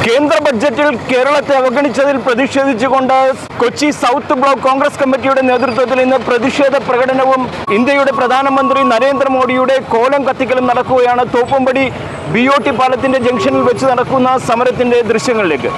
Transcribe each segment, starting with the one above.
കേന്ദ്ര ബഡ്ജറ്റിൽ കേരളത്തെ അവഗണിച്ചതിൽ പ്രതിഷേധിച്ചുകൊണ്ട് കൊച്ചി സൗത്ത് ബ്ലോക്ക് കോൺഗ്രസ് കമ്മിറ്റിയുടെ നേതൃത്വത്തിൽ ഇന്ന് പ്രതിഷേധ പ്രകടനവും ഇന്ത്യയുടെ പ്രധാനമന്ത്രി നരേന്ദ്രമോദിയുടെ കോലം കത്തിക്കലും നടക്കുകയാണ്. തോപ്പുംപടി BOT പാലത്തിന്റെ ജംഗ്ഷനിൽ വെച്ച് നടക്കുന്ന സമരത്തിന്റെ ദൃശ്യങ്ങളിലേക്ക്.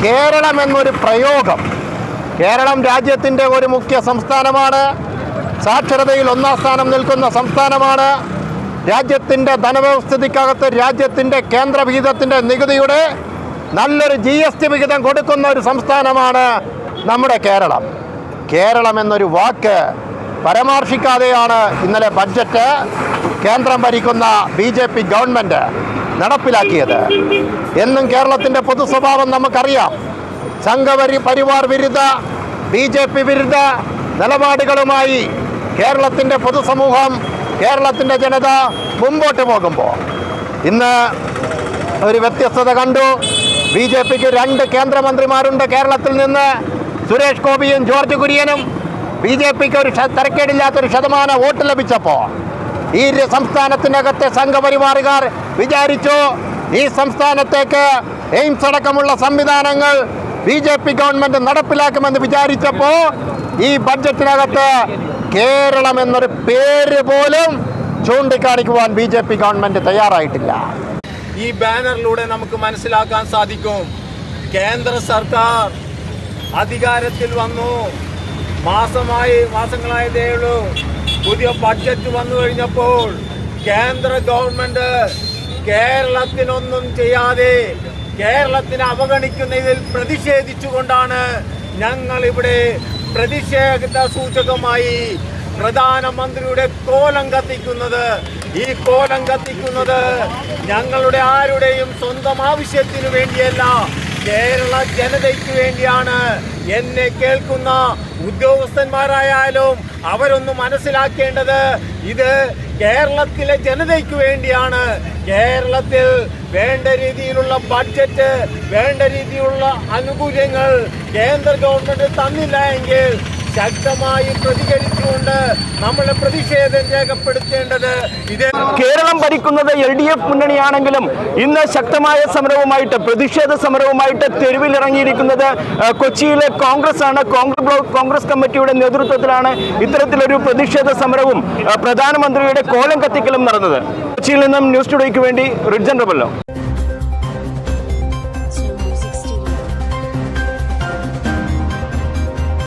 കേരളം എന്നൊരു പ്രയോഗം, കേരളം രാജ്യത്തിൻ്റെ ഒരു മുഖ്യ സംസ്ഥാനമാണ്. സാക്ഷരതയിൽ ഒന്നാം സ്ഥാനം നിൽക്കുന്ന സംസ്ഥാനമാണ്. രാജ്യത്തിൻ്റെ ധനവ്യവസ്ഥിതിക്കകത്ത് രാജ്യത്തിൻ്റെ കേന്ദ്രവിഹിതത്തിൻ്റെ നികുതിയുടെ നല്ലൊരു GST വിഹിതം കൊടുക്കുന്ന ഒരു സംസ്ഥാനമാണ് നമ്മുടെ കേരളം. കേരളം എന്നൊരു വാക്ക് പരാമർശിക്കാതെയാണ് ഇന്നലെ ബഡ്ജറ്റ് കേന്ദ്രം ഭരിക്കുന്ന BJP ഗവൺമെൻറ് നടപ്പിലാക്കിയത്. എന്നും കേരളത്തിൻ്റെ പൊതു സ്വഭാവം നമുക്കറിയാം. സംഘപരിവാർ വിരുദ്ധ BJP വിരുദ്ധ നിലപാടുകളുമായി കേരളത്തിൻ്റെ പൊതുസമൂഹം, കേരളത്തിൻ്റെ ജനത മുമ്പോട്ട് പോകുമ്പോൾ ഇന്ന് ഒരു വ്യത്യസ്തത കണ്ടു. BJPക്ക് 2 കേന്ദ്രമന്ത്രിമാരുണ്ട് കേരളത്തിൽ നിന്ന്. സുരേഷ് ഗോപിയും ജോർജ് കുര്യനും. BJPക്ക് ഒരു തരക്കേടില്ലാത്തൊരു ശതമാനം വോട്ട് ലഭിച്ചപ്പോൾ ഈ സംസ്ഥാനത്തിനകത്തെ സംഘപരിവാറുകാർ വിചാരിച്ചു ഈ സംസ്ഥാനത്തേക്ക് എയിംസ് അടക്കമുള്ള സംവിധാനങ്ങൾ BJP ഗവൺമെൻറ് നടപ്പിലാക്കുമെന്ന് വിചാരിച്ചപ്പോൾ ഈ ബഡ്ജറ്റിനകത്ത് കേരളം എന്നൊരു പേര് പോലും ചൂണ്ടിക്കാണിക്കുവാൻ BJP ഗവൺമെൻറ് തയ്യാറായിട്ടില്ല. ഈ ബാനറിലൂടെ നമുക്ക് മനസ്സിലാക്കാൻ സാധിക്കും, കേന്ദ്ര സർക്കാർ അധികാരത്തിൽ വന്നു മാസങ്ങളായതേ ഉള്ളൂ. പുതിയ ബഡ്ജറ്റ് വന്നു കഴിഞ്ഞപ്പോൾ കേന്ദ്ര ഗവൺമെന്റ് കേരളത്തിനൊന്നും ചെയ്യാതെ കേരളത്തിനെ അവഗണിക്കുന്നതിൽ പ്രതിഷേധിച്ചുകൊണ്ടാണ് ഞങ്ങൾ ഇവിടെ പ്രതിഷേധ സൂചകമായി പ്രധാനമന്ത്രിയുടെ കോലം കത്തിക്കുന്നത്. ഈ കോലം കത്തിക്കുന്നത് ഞങ്ങളുടെ ആരുടെയും സ്വന്തം ആവശ്യത്തിനു വേണ്ടിയല്ല, കേരള ജനതയ്ക്ക് വേണ്ടിയാണ്. എന്നെ കേൾക്കുന്ന ഉദ്യോഗസ്ഥന്മാരായാലും അവരൊന്ന് മനസ്സിലാക്കേണ്ടത് ഇത് കേരളത്തിലെ ജനതയ്ക്ക് വേണ്ടിയാണ്. കേരളത്തിൽ വേണ്ട രീതിയിലുള്ള ബഡ്ജറ്റ്, വേണ്ട രീതിയിലുള്ള ആനുകൂല്യങ്ങൾ കേന്ദ്ര ഗവൺമെന്റ് തന്നില്ല എങ്കിൽ ശക്തമായി പ്രതികരിച്ചുകൊണ്ട് നമ്മളെ പ്രതിഷേധം രേഖപ്പെടുത്തേണ്ടത് ഇത്. കേരളം ഭരിക്കുന്നത് LDF മുന്നണിയാണെങ്കിലും ഇന്ന് ശക്തമായ സമരവുമായിട്ട്, പ്രതിഷേധ സമരവുമായിട്ട് തെരുവിലിറങ്ങിയിരിക്കുന്നത് കൊച്ചിയിലെ കോൺഗ്രസ് ആണ്. കോൺഗ്രസ് കമ്മിറ്റിയുടെ നേതൃത്വത്തിലാണ് ഇത്തരത്തിലൊരു പ്രതിഷേധ സമരവും പ്രധാനമന്ത്രിയുടെ കോലം കത്തിക്കലും നടന്നത്. കൊച്ചിയിൽ നിന്നും ന്യൂസ് ടുഡേക്ക് വേണ്ടി റിഡ്ജൻ റബല്ലോ.